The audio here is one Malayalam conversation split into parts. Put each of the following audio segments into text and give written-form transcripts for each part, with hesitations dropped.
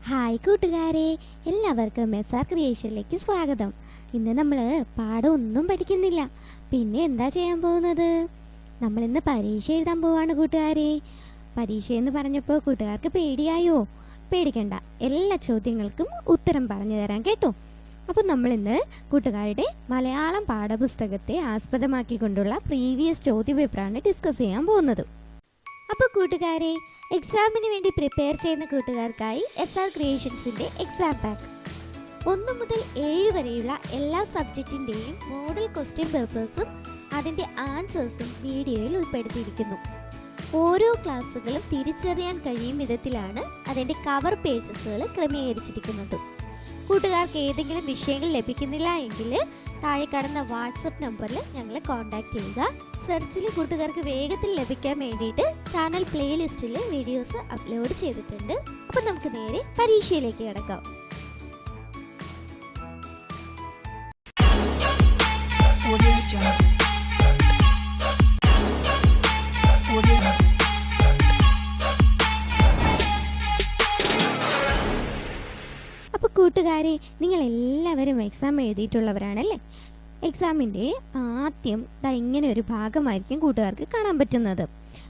ഹായ് കൂട്ടുകാരെ, എല്ലാവർക്കും SR ക്രിയേഷനിലേക്ക് സ്വാഗതം. ഇന്ന് നമ്മൾ പാഠം ഒന്നും പഠിക്കുന്നില്ല. പിന്നെ എന്താ ചെയ്യാൻ പോകുന്നത്? നമ്മളിന്ന് പരീക്ഷ എഴുതാൻ പോവാണ് കൂട്ടുകാരെ. പരീക്ഷ എന്ന് പറഞ്ഞപ്പോൾ കൂട്ടുകാർക്ക് പേടിയായോ? പേടിക്കണ്ട, എല്ലാ ചോദ്യങ്ങൾക്കും ഉത്തരം പറഞ്ഞു തരാൻ കേട്ടോ. അപ്പോൾ നമ്മളിന്ന് കൂട്ടുകാരുടെ മലയാളം പാഠപുസ്തകത്തെ ആസ്പദമാക്കിക്കൊണ്ടുള്ള പ്രീവിയസ് ചോദ്യപേപ്പറാണ് ഡിസ്കസ് ചെയ്യാൻ പോകുന്നത്. അപ്പോൾ കൂട്ടുകാരെ, എക്സാമിന് വേണ്ടി പ്രിപ്പയർ ചെയ്യുന്ന കൂട്ടുകാർക്കായി SR ക്രിയേഷൻസിൻ്റെ എക്സാം പാക്ക് 1 മുതൽ 7 വരെയുള്ള എല്ലാ സബ്ജക്റ്റിൻ്റെയും മോഡൽ ക്വസ്റ്റ്യൻ പേപ്പേഴ്സും അതിൻ്റെ ആൻസേഴ്സും വീഡിയോയിൽ ഉൾപ്പെടുത്തിയിരിക്കുന്നു. ഓരോ ക്ലാസ്സുകളും തിരിച്ചറിയാൻ കഴിയും വിധത്തിലാണ് അതിൻ്റെ കവർ പേജസുകൾ ക്രമീകരിച്ചിരിക്കുന്നത്. കൂട്ടുകാർക്ക് ഏതെങ്കിലും വിഷയങ്ങൾ ലഭിക്കുന്നില്ല എങ്കിൽ താഴെ കാണുന്ന വാട്സപ്പ് നമ്പറിൽ ഞങ്ങളെ കോൺടാക്റ്റ് ചെയ്യുക. സെർച്ചിൽ കൂട്ടുകാർക്ക് വേഗത്തിൽ ലഭിക്കാൻ വേണ്ടിയിട്ട് ചാനൽ പ്ലേലിസ്റ്റിൽ വീഡിയോസ് അപ്ലോഡ് ചെയ്തിട്ടുണ്ട്. അപ്പം നമുക്ക് നേരെ പരീക്ഷയിലേക്ക് കിടക്കാം. അപ്പോൾ കൂട്ടുകാരെ, നിങ്ങൾ എല്ലാവരും എക്സാം എഴുതിയിട്ടുള്ളവരാണല്ലേ? എക്സാമിൻ്റെ ആദ്യം ഇങ്ങനെ ഒരു ഭാഗമായിരിക്കും കൂട്ടുകാർക്ക് കാണാൻ പറ്റുന്നത്.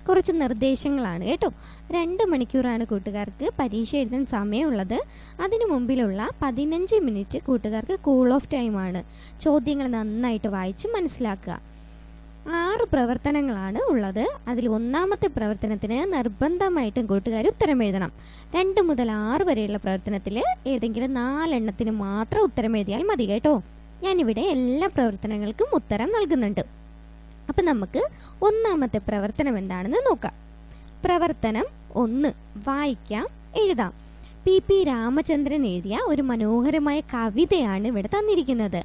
കുറച്ച് നിർദ്ദേശങ്ങളാണ് കേട്ടോ. 2 മണിക്കൂറാണ് കൂട്ടുകാർക്ക് പരീക്ഷ എഴുതാൻ സമയമുള്ളത്. അതിനു മുമ്പിലുള്ള 15 മിനിറ്റ് കൂട്ടുകാർക്ക് കൂൾ ഓഫ് ടൈമാണ്. ചോദ്യങ്ങൾ നന്നായിട്ട് വായിച്ച് മനസ്സിലാക്കുക. 6 പ്രവർത്തനങ്ങളാണ് ഉള്ളത്. അതിൽ 1ാമത്തെ പ്രവർത്തനത്തിന് നിർബന്ധമായിട്ടും കൂട്ടുകാർ ഉത്തരം എഴുതണം. 2 മുതൽ 6 വരെയുള്ള പ്രവർത്തനത്തിൽ ഏതെങ്കിലും 4 എണ്ണത്തിന് മാത്രം ഉത്തരം എഴുതിയാൽ മതി കേട്ടോ. ഞാനിവിടെ എല്ലാ പ്രവർത്തനങ്ങൾക്കും ഉത്തരം നൽകുന്നുണ്ട്. അപ്പം നമുക്ക് 1ാമത്തെ പ്രവർത്തനം എന്താണെന്ന് നോക്കാം. പ്രവർത്തനം 1, വായിക്കാം, എഴുതാം. PP രാമചന്ദ്രൻ എഴുതിയ ഒരു മനോഹരമായ കവിതയാണ് ഇവിടെ തന്നിരിക്കുന്നത്.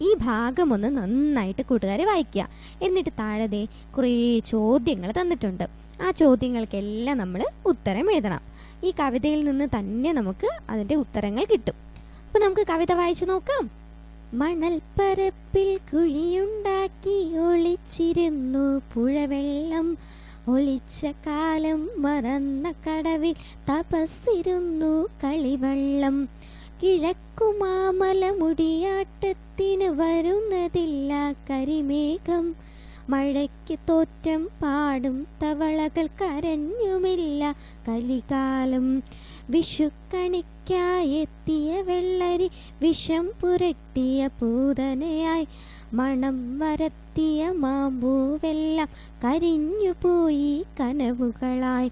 ഈ ഭാഗം ഒന്ന് നന്നായിട്ട് കൂട്ടുകാരെ വായിക്കുക. എന്നിട്ട് താഴെ കുറേ ചോദ്യങ്ങൾ തന്നിട്ടുണ്ട്. ആ ചോദ്യങ്ങൾക്കെല്ലാം നമ്മൾ ഉത്തരം എഴുതണം. ഈ കവിതയിൽ നിന്ന് തന്നെ നമുക്ക് അതിൻ്റെ ഉത്തരങ്ങൾ കിട്ടും. അപ്പോൾ നമുക്ക് കവിത വായിച്ചു നോക്കാം. മണൽപ്പരപ്പിൽ കുഴിയുണ്ടാക്കി ഒളിച്ചിരുന്നു പുഴവെള്ളം, ഒളിച്ച കാലം മറന്ന കടവിൽ തപസ്സിരുന്നു കളിവള്ളം, കിഴക്കുമാമല മുടിയാട്ടത്തിന് വരുന്നതില്ല കരിമേഘം, മഴയ്ക്ക് തോറ്റം പാടും തവളകൾ കരഞ്ഞുമില്ല കലികാലം, വിഷുക്കണിക്കായെത്തിയ വെള്ളരി വിഷം പുരട്ടിയ പൂതനയായി, മണം വരത്തിയ മാമ്പൂവെല്ലാം കരിഞ്ഞുപോയി കനവുകളായി,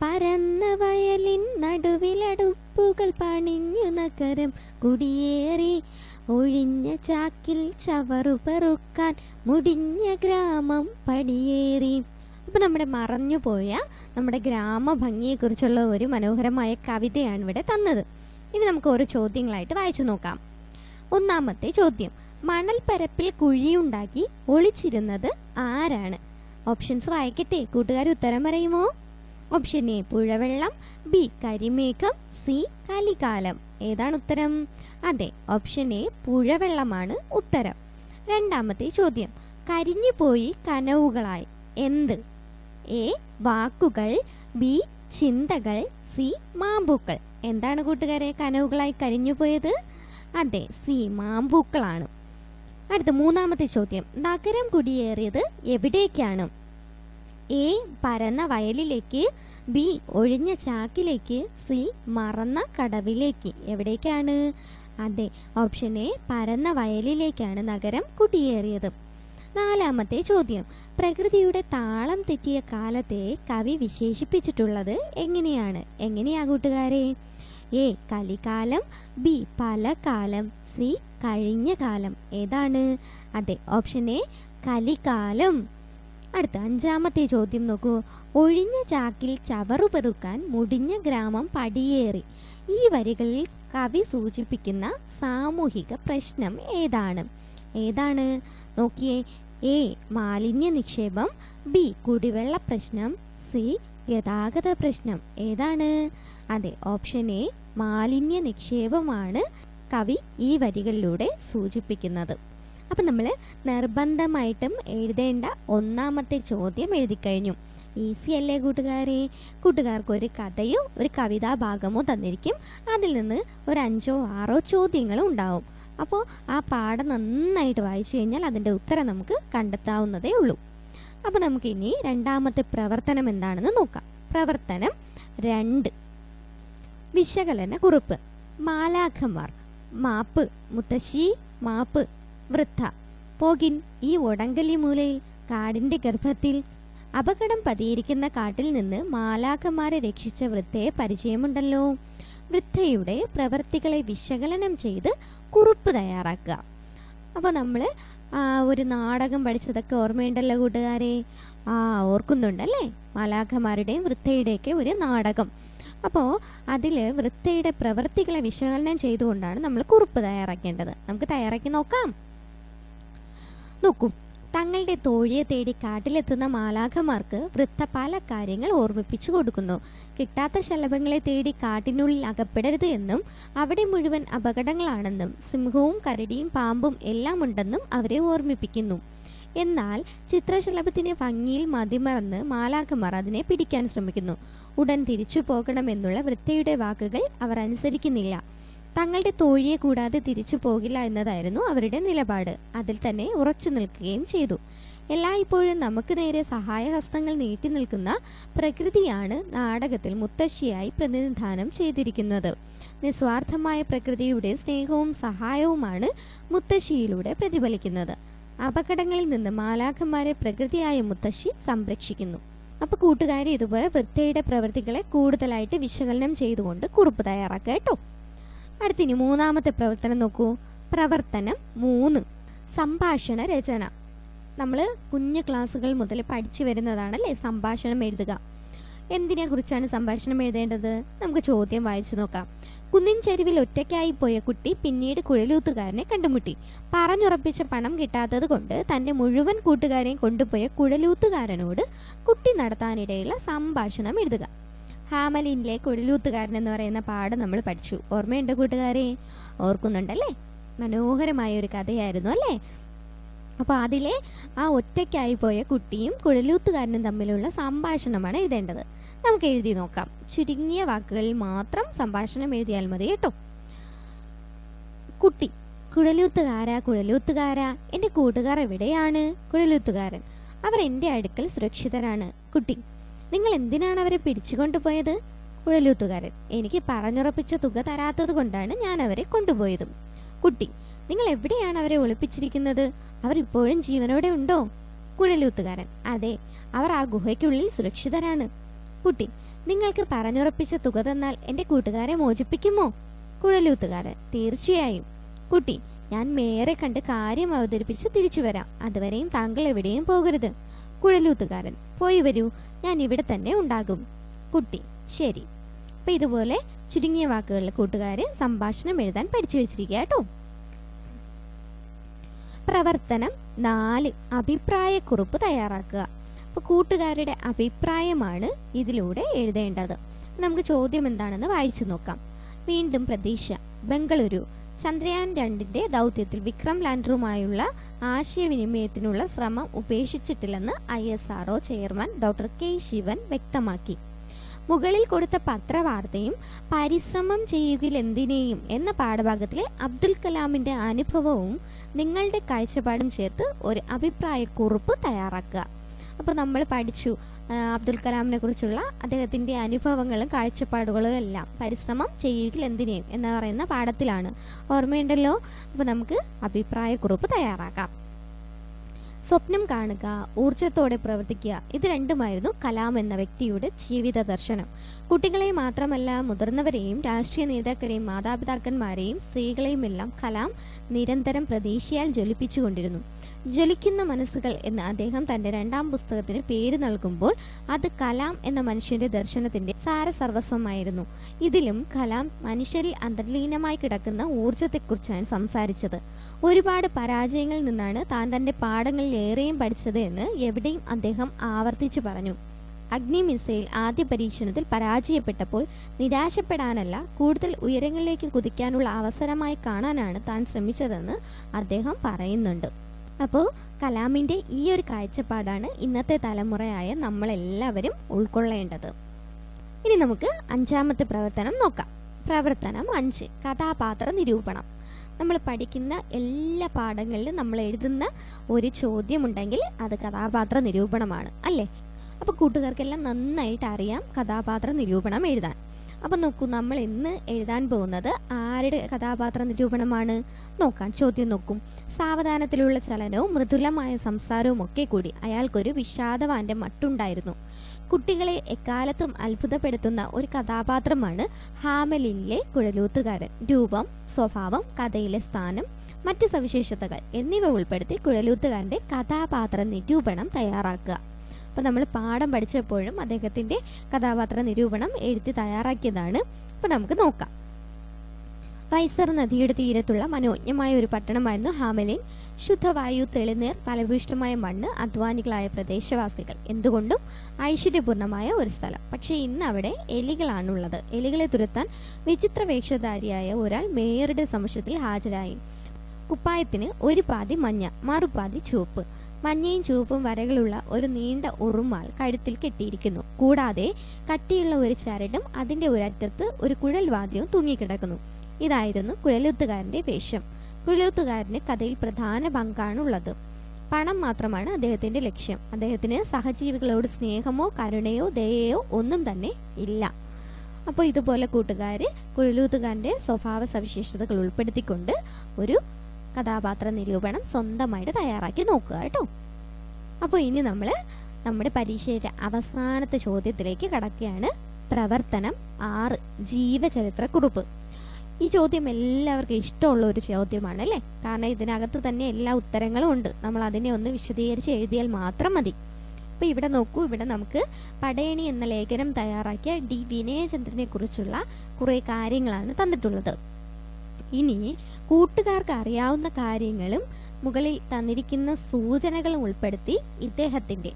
പരന്ന വയലിൻ നടുവിലടുപ്പുകൾ പണിഞ്ഞു നഗരം കുടിയേറി, ഒഴിഞ്ഞ ചാക്കിൽ ചവറു പെറുക്കാൻ മുടിഞ്ഞ ഗ്രാമം പടിയേറി. അപ്പോൾ നമ്മുടെ മറഞ്ഞുപോയ നമ്മുടെ ഗ്രാമഭംഗിയെക്കുറിച്ചുള്ള ഒരു മനോഹരമായ കവിതയാണ് ഇവിടെ തന്നത്. ഇനി നമുക്ക് ഓരോ ചോദ്യങ്ങളായിട്ട് വായിച്ചു നോക്കാം. 1ാമത്തെ ചോദ്യം, മണൽപ്പരപ്പിൽ കുഴിയുണ്ടാക്കി ഒളിച്ചിരുന്നത് ആരാണ്? ഓപ്ഷൻസ് വായിക്കട്ടെ, കൂട്ടുകാർ ഉത്തരം പറയുമോ? ഓപ്ഷൻ എ പുഴവെള്ളം, ബി കരിമേഘം, സി കലികാലം. ഏതാണ് ഉത്തരം? അതെ, ഓപ്ഷൻ എ പുഴവെള്ളമാണ് ഉത്തരം. 2ാമത്തെ ചോദ്യം, കരിഞ്ഞുപോയി കനവുകളായി എന്ത്? എ വാക്കുകൾ, ബി ചിന്തകൾ, സി മാമ്പൂക്കൾ. എന്താണ് കൂട്ടുകാരെ കനവുകളായി കരിഞ്ഞുപോയത്? അതെ, സി മാമ്പൂക്കളാണ്. അടുത്ത 3ാമത്തെ ചോദ്യം, നഗരം കുടിയേറിയത് എവിടേക്കാണ്? എ പരന്ന വയലിലേക്ക്, ബി ഒഴിഞ്ഞ ചാക്കിലേക്ക്, സി മറന്ന കടവിലേക്ക്. എവിടേക്കാണ്? അതെ, ഓപ്ഷൻ എ പരന്ന വയലിലേക്കാണ് നഗരം കുടിയേറിയത്. 4ാമത്തെ ചോദ്യം, പ്രകൃതിയുടെ താളം തെറ്റിയ കാലത്തെ കവി വിശേഷിപ്പിച്ചിട്ടുള്ളത് എങ്ങനെയാ കൂട്ടുകാരെ? എ കലികാലം, ബി പലകാലം, സി കഴിഞ്ഞ കാലം. ഏതാണ്? അതെ, ഓപ്ഷൻ എ കലികാലം. അടുത്ത 5ാമത്തെ ചോദ്യം നോക്കൂ. ഒഴിഞ്ഞ ചാക്കിൽ ചവറു പെറുക്കാൻ മുടിഞ്ഞ ഗ്രാമം പടിയേറി. ഈ വരികളിൽ കവി സൂചിപ്പിക്കുന്ന സാമൂഹിക പ്രശ്നം ഏതാണ്? നോക്കിയേ. എ മാലിന്യ നിക്ഷേപം, ബി കുടിവെള്ള പ്രശ്നം, സി ഗതാഗത പ്രശ്നം. ഏതാണ്? അതെ, ഓപ്ഷൻ എ മാലിന്യ നിക്ഷേപമാണ് കവി ഈ വരികളിലൂടെ സൂചിപ്പിക്കുന്നത്. അപ്പം നമ്മൾ നിർബന്ധമായിട്ടും എഴുതേണ്ട 1ാമത്തെ ചോദ്യം എഴുതി കഴിഞ്ഞു. ഈസി അല്ലേ കൂട്ടുകാരെ? കൂട്ടുകാർക്ക് ഒരു കഥയോ ഒരു കവിതാ ഭാഗമോ തന്നിരിക്കും. അതിൽ നിന്ന് ഒരു 5 6 ചോദ്യങ്ങളും ഉണ്ടാവും. അപ്പോൾ ആ പാഠം നന്നായിട്ട് വായിച്ചു കഴിഞ്ഞാൽ അതിൻ്റെ ഉത്തരം നമുക്ക് കണ്ടെത്താവുന്നതേ ഉള്ളൂ. അപ്പോൾ നമുക്കിനി രണ്ടാമത്തെ പ്രവർത്തനം എന്താണെന്ന് നോക്കാം. പ്രവർത്തനം 2, വിശകലന കുറിപ്പ്. മാലാഖമാർ. മാപ്പ് മുത്തശ്ശി, മാപ്പ്. വൃദ്ധ. പോകിൻ ഈ ഒടങ്കലി മൂലയിൽ, കാടിൻ്റെ ഗർഭത്തിൽ. അപകടം പതിയിരിക്കുന്ന കാട്ടിൽ നിന്ന് മാലാഖമാരെ രക്ഷിച്ച വൃദ്ധയെ പരിചയമുണ്ടല്ലോ. വൃദ്ധയുടെ പ്രവൃത്തികളെ വിശകലനം ചെയ്ത് കുറിപ്പ് തയ്യാറാക്കുക. അപ്പോൾ നമ്മൾ ഒരു നാടകം പഠിച്ചതൊക്കെ ഓർമ്മയുണ്ടല്ലോ കൂട്ടുകാരെ? ഓർക്കുന്നുണ്ടല്ലേ? മാലാഖമാരുടെയും വൃദ്ധയുടെയൊക്കെ ഒരു നാടകം. അപ്പോൾ അതിൽ വൃദ്ധയുടെ പ്രവൃത്തികളെ വിശകലനം ചെയ്തുകൊണ്ടാണ് നമ്മൾ കുറിപ്പ് തയ്യാറാക്കേണ്ടത്. നമുക്ക് തയ്യാറാക്കി നോക്കാം. നോക്കൂ, തങ്ങളുടെ തോഴിയെ തേടി കാട്ടിലെത്തുന്ന മാലാഖമാർക്ക് വൃദ്ധ പല കാര്യങ്ങൾ ഓർമ്മിപ്പിച്ചു കൊടുക്കുന്നു. കിട്ടാത്ത ശലഭങ്ങളെ തേടി കാട്ടിനുള്ളിൽ അകപ്പെടരുത് എന്നും അവിടെ മുഴുവൻ അപകടങ്ങളാണെന്നും സിംഹവും കരടിയും പാമ്പും എല്ലാം ഉണ്ടെന്നും അവരെ ഓർമ്മിപ്പിക്കുന്നു. എന്നാൽ ചിത്രശലഭത്തിന്റെ ഭംഗിയിൽ മതിമറന്ന് മാലാഖമാർ അതിനെ പിടിക്കാൻ ശ്രമിക്കുന്നു. ഉടൻ തിരിച്ചു പോകണമെന്നുള്ള വൃദ്ധയുടെ വാക്കുകൾ അവർ അനുസരിക്കുന്നില്ല. തങ്ങളുടെ തോഴിയെ കൂടാതെ തിരിച്ചു പോകില്ല എന്നതായിരുന്നു അവരുടെ നിലപാട്. അതിൽ തന്നെ ഉറച്ചു നിൽക്കുകയും ചെയ്തു. എല്ലായ്പ്പോഴും നമുക്ക് നേരെ സഹായഹസ്തങ്ങൾ നീട്ടി നിൽക്കുന്ന പ്രകൃതിയാണ് നാടകത്തിൽ മുത്തശ്ശിയായി പ്രതിനിധാനം ചെയ്തിരിക്കുന്നത്. നിസ്വാർത്ഥമായ പ്രകൃതിയുടെ സ്നേഹവും സഹായവുമാണ് മുത്തശ്ശിയിലൂടെ പ്രതിഫലിക്കുന്നത്. അപകടങ്ങളിൽ നിന്ന് മാലാഖമാരെ പ്രകൃതിയായ മുത്തശ്ശി സംരക്ഷിക്കുന്നു. അപ്പോൾ കൂട്ടുകാരെ, ഇതുപോലെ വൃദ്ധയുടെ പ്രവൃത്തികളെ കൂടുതലായിട്ട് വിശകലനം ചെയ്തുകൊണ്ട് കുറിപ്പ് തയ്യാറാക്കുക കേട്ടോ. അടുത്തിനി മൂന്നാമത്തെ പ്രവർത്തനം നോക്കൂ. പ്രവർത്തനം 3, സംഭാഷണ രചന. നമ്മൾ കുഞ്ഞു ക്ലാസ്സുകൾ മുതൽ പഠിച്ചു വരുന്നതാണല്ലേ സംഭാഷണം എഴുതുക. എന്തിനെ കുറിച്ചാണ് സംഭാഷണം എഴുതേണ്ടത്? നമുക്ക് ചോദ്യം വായിച്ചു നോക്കാം. കുന്നിൻ ചെരുവിൽ ഒറ്റയ്ക്കായി പോയ കുട്ടി പിന്നീട് കുഴലൂത്തുകാരനെ കണ്ടുമുട്ടി. പറഞ്ഞുറപ്പിച്ച പണം കിട്ടാത്തത് കൊണ്ട് തൻ്റെ മുഴുവൻ കൂട്ടുകാരെയും കൊണ്ടുപോയ കുഴലൂത്തുകാരനോട് കുട്ടി നടത്താനിടയുള്ള സംഭാഷണം എഴുതുക. ഹാമലിനിലെ കുഴലൂത്തുകാരൻ എന്ന് പറയുന്ന പാഠം നമ്മൾ പഠിച്ചു. ഓർമ്മയുണ്ട് കൂട്ടുകാരെ? ഓർക്കുന്നുണ്ടല്ലേ? മനോഹരമായ ഒരു കഥയായിരുന്നു അല്ലേ? അപ്പോൾ അതിലെ ആ ഒറ്റയ്ക്കായി പോയ കുട്ടിയും കുഴലൂത്തുകാരനും തമ്മിലുള്ള സംഭാഷണമാണ് എഴുതേണ്ടത്. നമുക്ക് എഴുതി നോക്കാം. ചുരുങ്ങിയ വാക്കുകളിൽ മാത്രം സംഭാഷണം എഴുതിയാൽ മതി കേട്ടോ. കുട്ടി: കുഴലൂത്തുകാരാ കുഴലൂത്തുകാരാ, എൻ്റെ കൂട്ടുകാർ എവിടെയാണ്? കുഴലൂത്തുകാരൻ: അവർ എൻ്റെ അടുക്കൽ സുരക്ഷിതരാണ്. കുട്ടി: നിങ്ങൾ എന്തിനാണ് അവരെ പിടിച്ചുകൊണ്ടുപോയത്? കുഴലൂത്തുകാരൻ: എനിക്ക് പറഞ്ഞുറപ്പിച്ച തുക തരാത്തത് കൊണ്ടാണ് ഞാൻ അവരെ കൊണ്ടുപോയത്. കുട്ടി: നിങ്ങൾ എവിടെയാണ് അവരെ ഒളിപ്പിച്ചിരിക്കുന്നത്? അവർ ഇപ്പോഴും ജീവനോടെ ഉണ്ടോ? കുഴലൂത്തുകാരൻ: അതെ, അവർ ആ ഗുഹയ്ക്കുള്ളിൽ സുരക്ഷിതരാണ്. കുട്ടി: നിങ്ങൾക്ക് പറഞ്ഞുറപ്പിച്ച തുക തന്നാൽ എൻ്റെ കൂട്ടുകാരെ മോചിപ്പിക്കുമോ? കുഴലൂത്തുകാരൻ: തീർച്ചയായും. കുട്ടി: ഞാൻ മേയറെ കണ്ട് കാര്യം അവതരിപ്പിച്ച് തിരിച്ചു വരാം. അതുവരെയും താങ്കൾ എവിടെയും പോകരുത്. കുഴലൂത്തുകാരൻ: പോയി വരൂ, ഞാൻ ഇവിടെ തന്നെ ഉണ്ടാകും. കുട്ടി: ശരി. അപ്പം ഇതുപോലെ ചുരുങ്ങിയ വാക്കുകളിൽ കൂട്ടുകാരെ സംഭാഷണം എഴുതാൻ പഠിച്ചു വെച്ചിരിക്കുക കേട്ടോ. പ്രവർത്തനം 4, അഭിപ്രായക്കുറിപ്പ് തയ്യാറാക്കുക. അപ്പോൾ കൂട്ടുകാരുടെ അഭിപ്രായമാണ് ഇതിലൂടെ എഴുതേണ്ടത്. നമുക്ക് ചോദ്യം എന്താണെന്ന് വായിച്ചു നോക്കാം. വീണ്ടും പ്രതീക്ഷ. ബംഗളൂരു: ചന്ദ്രയാൻ 2ന്റെ ദൗത്യത്തിൽ വിക്രം ലാൻഡറുമായുള്ള ആശയവിനിമയത്തിനുള്ള ശ്രമം ഉപേക്ഷിച്ചിട്ടില്ലെന്ന് ISRO chairman doctor K. Sivan വ്യക്തമാക്കി. മുകളിൽ കൊടുത്ത പത്രവാർത്തയും പരിശ്രമം ചെയ്യുകിലെന്തിനേയും എന്ന പാഠഭാഗത്തിലെ അബ്ദുൽ കലാമിൻ്റെ അനുഭവവും നിങ്ങളുടെ കാഴ്ചപ്പാടും ചേർത്ത് ഒരു അഭിപ്രായക്കുറിപ്പ് തയ്യാറാക്കുക. അപ്പോൾ നമ്മൾ പഠിച്ചു അബ്ദുൽ കലാമിനെ കുറിച്ചുള്ള അദ്ദേഹത്തിൻ്റെ അനുഭവങ്ങളും കാഴ്ചപ്പാടുകളും എല്ലാം പരിശ്രമം ചെയ്യുകിലെന്തിനേയും എന്ന് പറയുന്ന പാഠത്തിലാണ്. ഓർമ്മയുണ്ടല്ലോ? അപ്പോൾ നമുക്ക് അഭിപ്രായക്കുറിപ്പ് തയ്യാറാക്കാം. സ്വപ്നം കാണുക, ഊർജത്തോടെ പ്രവർത്തിക്കുക, ഇത് രണ്ടുമായിരുന്നു കലാം എന്ന വ്യക്തിയുടെ ജീവിത ദർശനം. കുട്ടികളെ മാത്രമല്ല മുതിർന്നവരെയും രാഷ്ട്രീയ നേതാക്കളെയും മാതാപിതാക്കന്മാരെയും സ്ത്രീകളെയും എല്ലാം കലാം നിരന്തരം പ്രതീക്ഷയാൽ ജ്വലിപ്പിച്ചുകൊണ്ടിരുന്നു. ജ്വലിക്കുന്ന മനസ്സുകൾ എന്ന് അദ്ദേഹം തൻ്റെ 2ാം പുസ്തകത്തിന് പേര് നൽകുമ്പോൾ അത് കലാം എന്ന മനുഷ്യന്റെ ദർശനത്തിന്റെ സാരസർവസ്വമായിരുന്നു. ഇതിലും കലാം മനുഷ്യരിൽ അന്തർലീനമായി കിടക്കുന്ന ഊർജത്തെക്കുറിച്ചാണ് സംസാരിച്ചത്. ഒരുപാട് പരാജയങ്ങളിൽ നിന്നാണ് താൻ തൻ്റെ പാഠങ്ങളിൽ ഏറെയും പഠിച്ചത് എന്ന് എവിടെയും അദ്ദേഹം ആവർത്തിച്ചു പറഞ്ഞു. അഗ്നി മിസൈൽ ആദ്യ പരീക്ഷണത്തിൽ പരാജയപ്പെട്ടപ്പോൾ നിരാശപ്പെടാനല്ല, കൂടുതൽ ഉയരങ്ങളിലേക്ക് കുതിക്കാനുള്ള അവസരമായി കാണാനാണ് താൻ ശ്രമിച്ചതെന്ന് അദ്ദേഹം പറയുന്നുണ്ട്. അപ്പോൾ കലാമിൻ്റെ ഈ ഒരു കാഴ്ചപ്പാടാണ് ഇന്നത്തെ തലമുറയായ നമ്മളെല്ലാവരും ഉൾക്കൊള്ളേണ്ടത്. ഇനി നമുക്ക് 5ാമത്തെ പ്രവർത്തനം നോക്കാം. പ്രവർത്തനം 5, കഥാപാത്ര നിരൂപണം. നമ്മൾ പഠിക്കുന്ന എല്ലാ പാഠങ്ങളിലും നമ്മൾ എഴുതുന്ന ഒരു ചോദ്യമുണ്ടെങ്കിൽ അത് കഥാപാത്ര നിരൂപണമാണ് അല്ലേ? അപ്പോൾ കൂട്ടുകാർക്കെല്ലാം നന്നായിട്ട് അറിയാം കഥാപാത്ര നിരൂപണം എഴുതാൻ. അപ്പം നോക്കൂ, നമ്മൾ ഇന്ന് എഴുതാൻ പോകുന്നത് ആരുടെ കഥാപാത്ര നിരൂപണമാണ്? നോക്കാം, ചോദ്യം നോക്കും. സാവധാനത്തിലുള്ള ചലനവും മൃദുലമായ സംസാരവും ഒക്കെ കൂടി അയാൾക്കൊരു വിഷാദവാന്റെ മട്ടുണ്ടായിരുന്നു. കുട്ടികളെ എക്കാലത്തും അത്ഭുതപ്പെടുത്തുന്ന ഒരു കഥാപാത്രമാണ് ഹാമലിനിലെ കുഴലൂത്തുകാരൻ. രൂപം, സ്വഭാവം, കഥയിലെ സ്ഥാനം, മറ്റ് സവിശേഷതകൾ എന്നിവ ഉൾപ്പെടുത്തി കുഴലൂത്തുകാരൻ്റെ കഥാപാത്ര നിരൂപണം തയ്യാറാക്കുക. അപ്പോൾ നമ്മൾ പാഠം പഠിച്ചപ്പോഴും അദ്ദേഹത്തിൻ്റെ കഥാപാത്ര നിരൂപണം എഴുതി തയ്യാറാക്കിയതാണ്. അപ്പോൾ നമുക്ക് നോക്കാം. വൈസർ നദിയുടെ തീരത്തുള്ള മനോജ്ഞമായ ഒരു പട്ടണമായിരുന്നു ഹാമലിൻ. ശുദ്ധവായു, തെളിനീർ, ഫലഭൂയിഷ്ഠമായ മണ്ണ്, അധ്വാനികളായ പ്രദേശവാസികൾ, എന്തുകൊണ്ടും ഐശ്വര്യപൂർണമായ ഒരു സ്ഥലം. പക്ഷേ ഇന്ന് അവിടെ എലികളാണുള്ളത്. എലികളെ തുരത്താൻ വിചിത്ര വേഷധാരിയായ ഒരാൾ മേയറുടെ സമക്ഷത്തിൽ ഹാജരായി. കുപ്പായത്തിന് ഒരു പാതി മഞ്ഞ, മറുപാതി ചുവപ്പ്. മഞ്ഞയും ചുവപ്പും വരകളുള്ള ഒരു നീണ്ട ഉറുമാൽ കഴുത്തിൽ കെട്ടിയിരിക്കുന്നു. കൂടാതെ കട്ടിയുള്ള ഒരു ചരടും അതിൻ്റെ ഒരറ്റത്ത് ഒരു കുഴൽ വാദ്യവും തൂങ്ങിക്കിടക്കുന്നു. ഇതായിരുന്നു കുഴലൂത്തുകാരൻ്റെ വേഷം. കുഴലൂത്തുകാരന് കഥയിൽ പ്രധാന പങ്കാണുള്ളത്. പണം മാത്രമാണ് അദ്ദേഹത്തിൻ്റെ ലക്ഷ്യം. അദ്ദേഹത്തിന് സഹജീവികളോട് സ്നേഹമോ കരുണയോ ദയയോ ഒന്നും തന്നെ ഇല്ല. അപ്പോൾ ഇതുപോലെ കൂട്ടുകാർ കുഴലൂത്തുകാരൻ്റെ സ്വഭാവ സവിശേഷതകൾ ഉൾപ്പെടുത്തിക്കൊണ്ട് ഒരു കഥാപാത്ര നിരൂപണം സ്വന്തമായിട്ട് തയ്യാറാക്കി നോക്കുക കേട്ടോ. അപ്പോൾ ഇനി നമ്മൾ നമ്മുടെ പരീക്ഷയുടെ അവസാനത്തെ ചോദ്യത്തിലേക്ക് കടക്കുകയാണ്. പ്രവർത്തനം 6, ജീവചരിത്രക്കുറിപ്പ്. ഈ ചോദ്യം എല്ലാവർക്കും ഇഷ്ടമുള്ള ഒരു ചോദ്യമാണ് അല്ലേ? കാരണം ഇതിനകത്ത് തന്നെ എല്ലാ ഉത്തരങ്ങളും ഉണ്ട്. നമ്മൾ അതിനെ ഒന്ന് വിശദീകരിച്ച് എഴുതിയാൽ മാത്രം മതി. അപ്പോൾ ഇവിടെ നോക്കൂ, ഇവിടെ നമുക്ക് പടയണി എന്ന ലേഖനം തയ്യാറാക്കിയ ഡി വിനയചന്ദ്രനെ കുറിച്ചുള്ള കുറേ കാര്യങ്ങളാണ് തന്നിട്ടുള്ളത്. ഇനി കൂട്ടുകാർക്ക് അറിയാവുന്ന കാര്യങ്ങളും മുകളിൽ തന്നിരിക്കുന്ന സൂചനകളും ഉൾപ്പെടുത്തി ഇദ്ദേഹത്തിൻ്റെ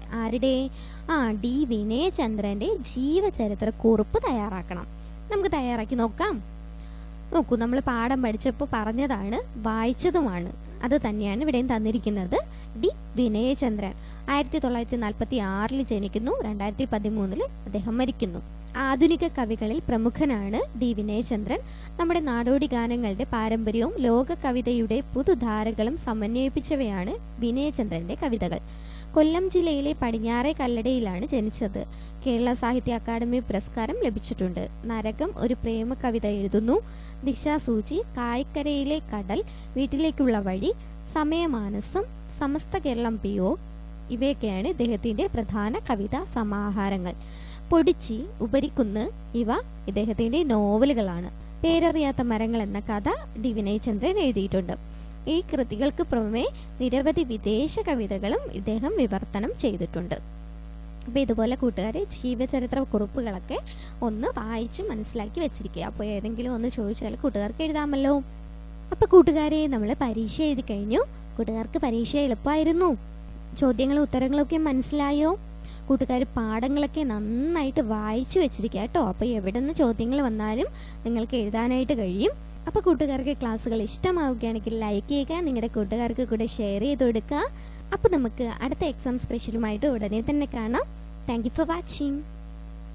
ഡി വിനയചന്ദ്രൻ്റെ ജീവചരിത്രക്കുറിപ്പ് തയ്യാറാക്കണം. നമുക്ക് തയ്യാറാക്കി നോക്കാം. നോക്കൂ, നമ്മൾ പാഠം പഠിച്ചപ്പോൾ പറഞ്ഞതാണ്, വായിച്ചതുമാണ്. അത് തന്നെയാണ് ഇവിടെയും തന്നിരിക്കുന്നത്. ഡി വിനയചന്ദ്രൻ 1946 ജനിക്കുന്നു, 2013 അദ്ദേഹം മരിക്കുന്നു. ആധുനിക കവികളിൽ പ്രമുഖനാണ് ഡി വിനയചന്ദ്രൻ. നമ്മുടെ നാടോടി ഗാനങ്ങളുടെ പാരമ്പര്യവും ലോക കവിതയുടെ പുതുധാരകളും സമന്വയിപ്പിച്ചവയാണ് വിനയചന്ദ്രൻ്റെ കവിതകൾ. കൊല്ലം ജില്ലയിലെ പടിഞ്ഞാറെ കല്ലടയിലാണ് ജനിച്ചത്. കേരള സാഹിത്യ അക്കാദമി പുരസ്കാരം ലഭിച്ചിട്ടുണ്ട്. നരകം ഒരു പ്രേമ കവിത എഴുതുന്നു. ദിശാസൂചി, കായ്ക്കരയിലെ കടൽ, വീട്ടിലേക്കുള്ള വഴി, സമയമാനസം, സമസ്ത കേരളം പിയോ ഇവയൊക്കെയാണ് ഇദ്ദേഹത്തിൻ്റെ പ്രധാന കവിതാ സമാഹാരങ്ങൾ. പൊടിച്ചി, ഉപരിക്കുന്ന് ഇവ ഇദ്ദേഹത്തിൻ്റെ നോവലുകളാണ്. പേരറിയാത്ത മരങ്ങൾ എന്ന കഥ ഡി വിനയചന്ദ്രൻ എഴുതിയിട്ടുണ്ട്. ഈ കൃതികൾക്ക് പുറമെ നിരവധി വിദേശ കവിതകളും ഇദ്ദേഹം വിവർത്തനം ചെയ്തിട്ടുണ്ട്. അപ്പോൾ ഇതുപോലെ കൂട്ടുകാരെ ജീവചരിത്ര കുറിപ്പുകളൊക്കെ ഒന്ന് വായിച്ച് മനസ്സിലാക്കി വെച്ചിരിക്കുക. അപ്പോൾ ഏതെങ്കിലും ഒന്ന് ചോദിച്ചാൽ കൂട്ടുകാർക്ക് എഴുതാമല്ലോ. അപ്പോൾ കൂട്ടുകാരെ, നമ്മൾ പരീക്ഷ എഴുതി കഴിഞ്ഞു. കൂട്ടുകാർക്ക് പരീക്ഷ എളുപ്പമായിരുന്നു? ചോദ്യങ്ങളും ഉത്തരങ്ങളൊക്കെ മനസ്സിലായോ? കൂട്ടുകാർ പാഠങ്ങളൊക്കെ നന്നായിട്ട് വായിച്ചു വെച്ചിരിക്കുക കേട്ടോ. അപ്പോൾ എവിടെ നിന്ന് ചോദ്യങ്ങൾ വന്നാലും നിങ്ങൾക്ക് എഴുതാനായിട്ട് കഴിയും. അപ്പോൾ കൂട്ടുകാർക്ക് ക്ലാസ്സുകൾ ഇഷ്ടമാവുകയാണെങ്കിൽ ലൈക്ക് ചെയ്യുക, നിങ്ങളുടെ കൂട്ടുകാർക്ക് കൂടെ ഷെയർ ചെയ്ത് കൊടുക്കുക. അപ്പോൾ നമുക്ക് അടുത്ത എക്സാം സ്പെഷ്യലുമായിട്ട് ഉടനെ തന്നെ കാണാം. Thank you for watching.